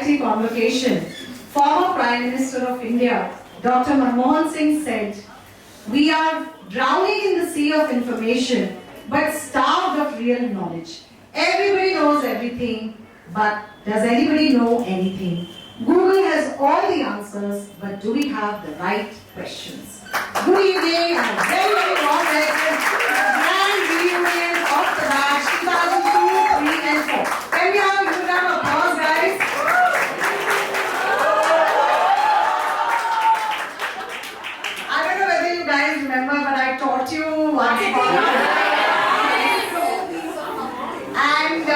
society convocation, former Prime Minister of India, Dr. Manmohan Singh said, "We are drowning in the sea of information, but starved of real knowledge. Everybody knows everything, but does anybody know anything? Google has all the answers, but do we have the right questions?" Good evening and a very, very warm welcome to the grand reunion of the batch 2002, 3 and 4. Can we have a good round of applause, guys? I don't know whether you guys remember, but I taught you once upon a time. And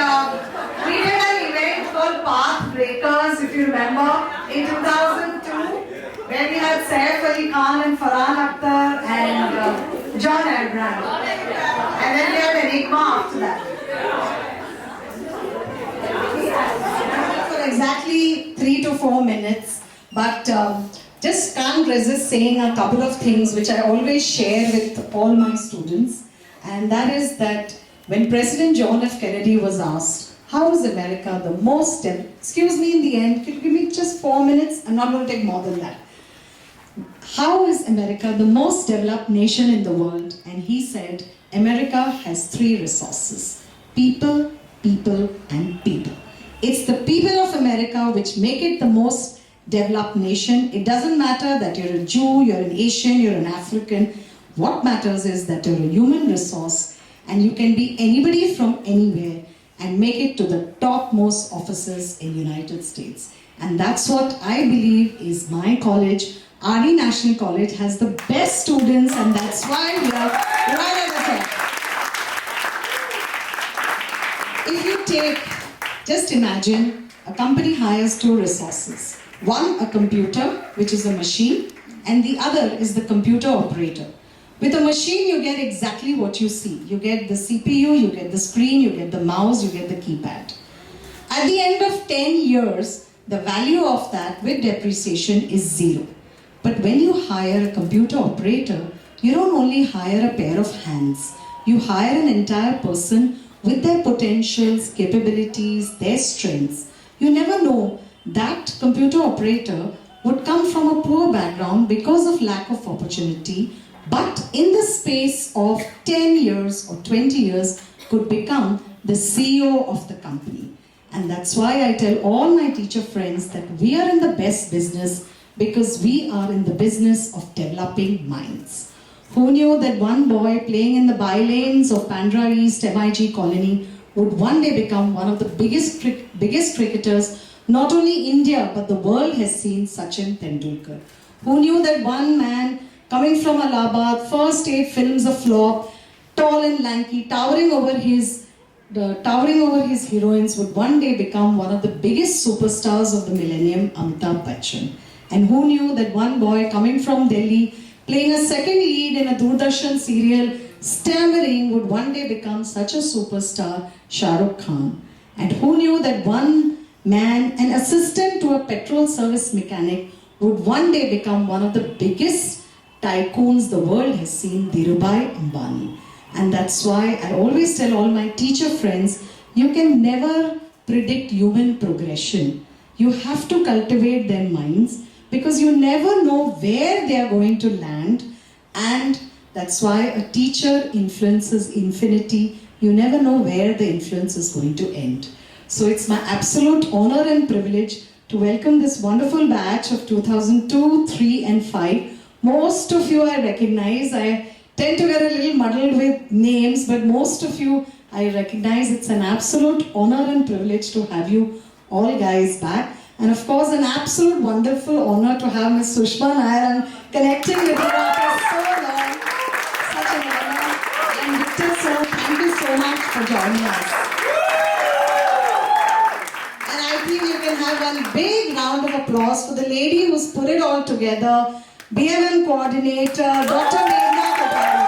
we did an event called Path Breakers, if you remember, in 2002, where we had Saif Ali Khan and Farhan Akhtar and John Abraham. And then we had Enigma after that. For exactly 3 to 4 minutes, but just can't resist saying a couple of things which I always share with all my students. And that is that when President John F. Kennedy was asked, how is America the most, excuse me in the end, could you give me just 4 minutes? I'm not going to take more than that. How is America the most developed nation in the world? And he said, America has 3 resources: people, people, and people. It's the people of America which make it the most developed nation. It doesn't matter that you're a Jew, you're an Asian, you're an African. What matters is that you're a human resource and you can be anybody from anywhere and make it to the topmost offices in the United States. And that's what I believe is my college. RD National College has the best students, and that's why we are right at the top. If you take, just imagine, a company hires 2 resources. One, a computer, which is a machine, and the other is the computer operator. With a machine, you get exactly what you see. You get the CPU, you get the screen, you get the mouse, you get the keypad. At the end of 10 years, the value of that with depreciation is 0. But when you hire a computer operator, you don't only hire a pair of hands. You hire an entire person with their potentials, capabilities, their strengths. You never know that computer operator would come from a poor background because of lack of opportunity, but in the space of 10 years or 20 years could become the CEO of the company. And that's why I tell all my teacher friends that we are in the best business because we are in the business of developing minds. Who knew that one boy playing in the by-lanes of Bandra East MIG colony would one day become one of the biggest cricketers not only India but the world has seen, Sachin Tendulkar. Who knew that one man coming from Allahabad, first 8 films a flop, tall and lanky, towering over his heroines, would one day become one of the biggest superstars of the millennium, Amitabh Bachchan. And who knew that one boy coming from Delhi, playing a second lead in a Doordarshan serial, stammering, would one day become such a superstar, Shah Rukh Khan. And who knew that one man, an assistant to a petrol service mechanic, would one day become one of the biggest tycoons the world has seen, Dhirubhai Ambani. And that's why I always tell all my teacher friends, you can never predict human progression. You have to cultivate their minds because you never know where they are going to land, and that's why a teacher influences infinity. You never know where the influence is going to end. So it's my absolute honor and privilege to welcome this wonderful batch of 2002, 3 and 5. Most of you I recognize. I tend to get a little muddled with names, but most of you I recognize. It's an absolute honor and privilege to have you all guys back. And of course, an absolute wonderful honor to have Ms. Sushma Nair and connecting with you after so long. Such an honor. And Victor, sir, thank you so much for joining us. And I think you can have one big round of applause for the lady who's put it all together, BMM coordinator, Dr. Neha Jagtiani.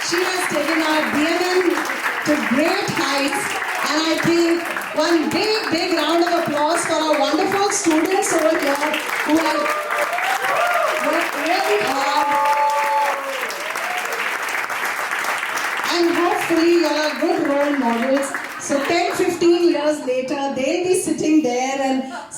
She has taken our BMM to great heights, and I think one big round of applause for our wonderful students over here who have worked really hard. And hopefully you are good role models. So 10, 15 years later, they'll be sitting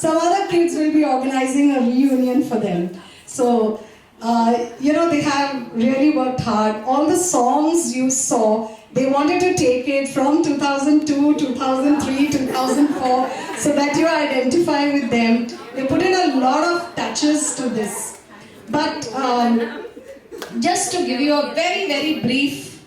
some other kids will be organizing a reunion for them. So, they have really worked hard. All the songs you saw, they wanted to take it from 2002, 2003, 2004, so that you identify with them. They put in a lot of touches to this. But just to give you a very, very brief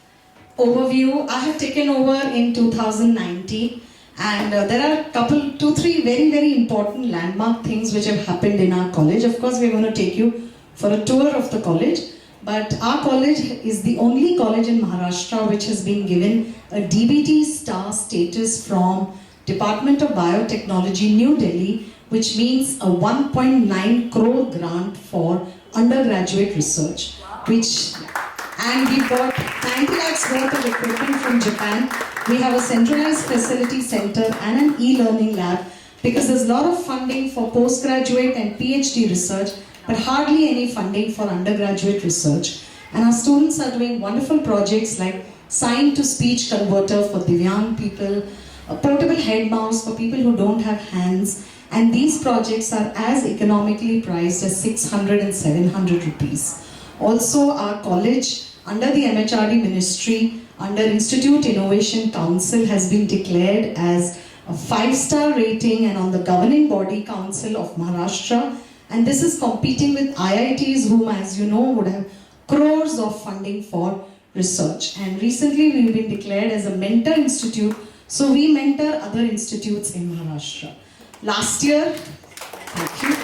overview, I have taken over in 2019. And there are two, three very, very important landmark things which have happened in our college. Of course, we're going to take you for a tour of the college. But our college is the only college in Maharashtra which has been given a DBT star status from Department of Biotechnology, New Delhi, which means a 1.9 crore grant for undergraduate research. And we got 90 lakhs worth of equipment from Japan. We have a centralized facility center and an e-learning lab, because there's a lot of funding for postgraduate and PhD research, but hardly any funding for undergraduate research. And our students are doing wonderful projects like sign-to-speech converter for Divyang people, a portable head mouse for people who don't have hands, and these projects are as economically priced as 600 and 700 rupees. Also, our college, under the MHRD ministry, under Institute Innovation Council, has been declared as a 5-star rating and on the governing body council of Maharashtra. And this is competing with IITs, whom, as you know, would have crores of funding for research. And recently we've been declared as a mentor institute, so we mentor other institutes in Maharashtra. Last year, thank you.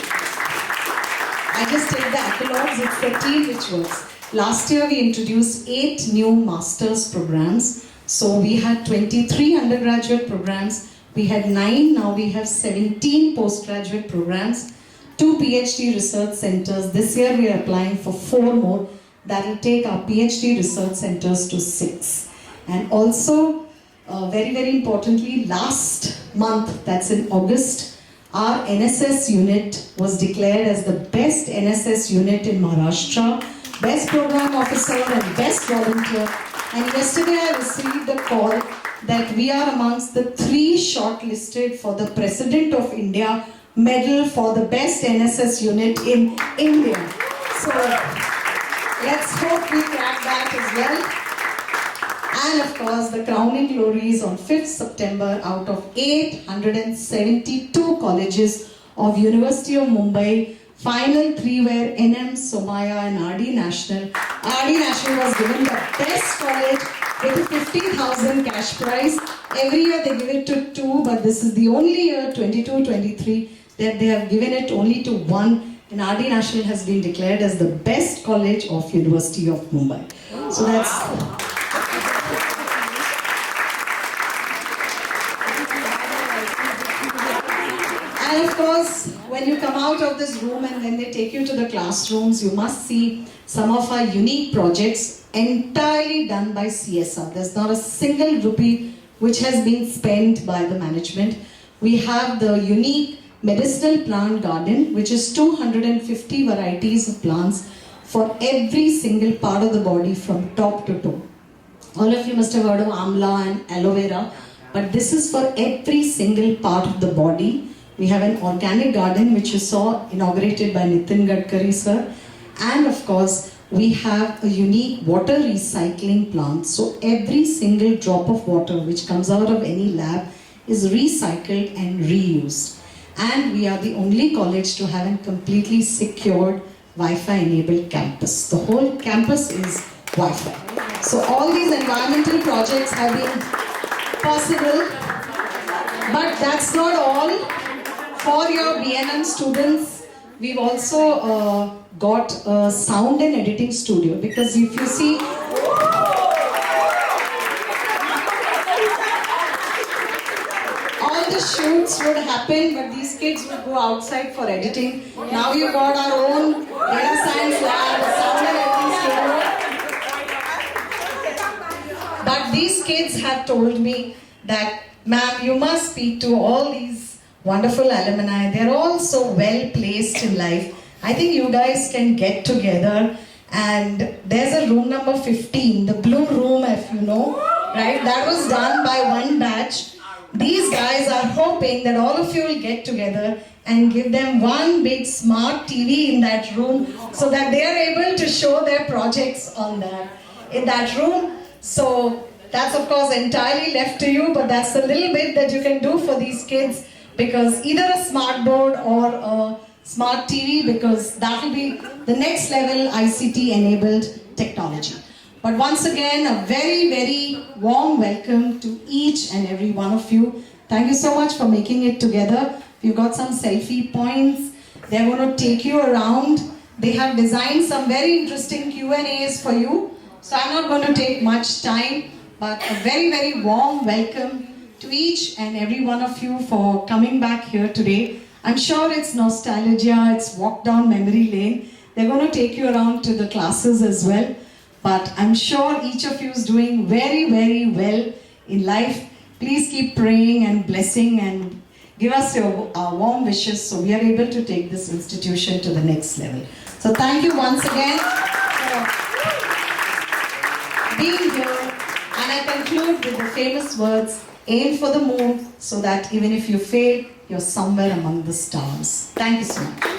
I just take the accolades, it's the team which works. Last year we introduced 8 new master's programs. So we had 23 undergraduate programs, we had 9, now we have 17 postgraduate programs, 2 PhD research centers. This year we are applying for 4 more. That will take our PhD research centers to 6. And also, very, very importantly, last month, that's in August, our NSS unit was declared as the best NSS unit in Maharashtra, best program officer and best volunteer. And yesterday I received a call that we are amongst the 3 shortlisted for the President of India medal for the best NSS unit in India. So let's hope we crack that as well. And of course, the crowning glory is on 5th September out of 872 colleges of University of Mumbai. Final 3 were NM, Somaya and RD National. RD National was given the best college with a 50,000 cash prize. Every year they give it to 2, but this is the only year, 22-23, that they have given it only to 1. And RD National has been declared as the best college of University of Mumbai. So that's... And of course, when you come out of this room and when they take you to the classrooms, you must see some of our unique projects entirely done by CSR. There's not a single rupee which has been spent by the management. We have the unique medicinal plant garden, which is 250 varieties of plants for every single part of the body from top to toe. All of you must have heard of amla and aloe vera, but this is for every single part of the body. We have an organic garden which you saw inaugurated by Nitin Gadkari sir. And of course, we have a unique water recycling plant. So every single drop of water which comes out of any lab is recycled and reused. And we are the only college to have a completely secured Wi-Fi enabled campus. The whole campus is Wi-Fi. So all these environmental projects have been possible. But that's not all. For your BNM students, we've also got a sound and editing studio, because if you see, all the shoots would happen, but these kids would go outside for editing. Now you've got our own data science lab, a sound and editing studio. But these kids have told me that, ma'am, you must speak to all these wonderful alumni. They're all so well placed in life. I think you guys can get together, and there's a room number 15, the blue room, if you know, right? That was done by one batch. these guys are hoping that all of you will get together and give them one big smart TV in that room so that they are able to show their projects on that in that room. So that's of course entirely left to you, but that's a little bit that you can do for these kids, because either a smart board or a smart TV, because that will be the next level ICT enabled technology. But once again, a very, very warm welcome to each and every one of you. Thank you so much for making it together. We've got some selfie points. They're going to take you around. They have designed some very interesting Q&As for you. So I'm not going to take much time, but a very, very warm welcome to each and every one of you for coming back here today. I'm sure it's nostalgia, it's walk down memory lane. They're going to take you around to the classes as well. But I'm sure each of you is doing very, very well in life. Please keep praying and blessing and give us your warm wishes so we are able to take this institution to the next level. So thank you once again for being here. And I conclude with the famous words, aim for the moon so that even if you fail, you're somewhere among the stars. Thank you so much.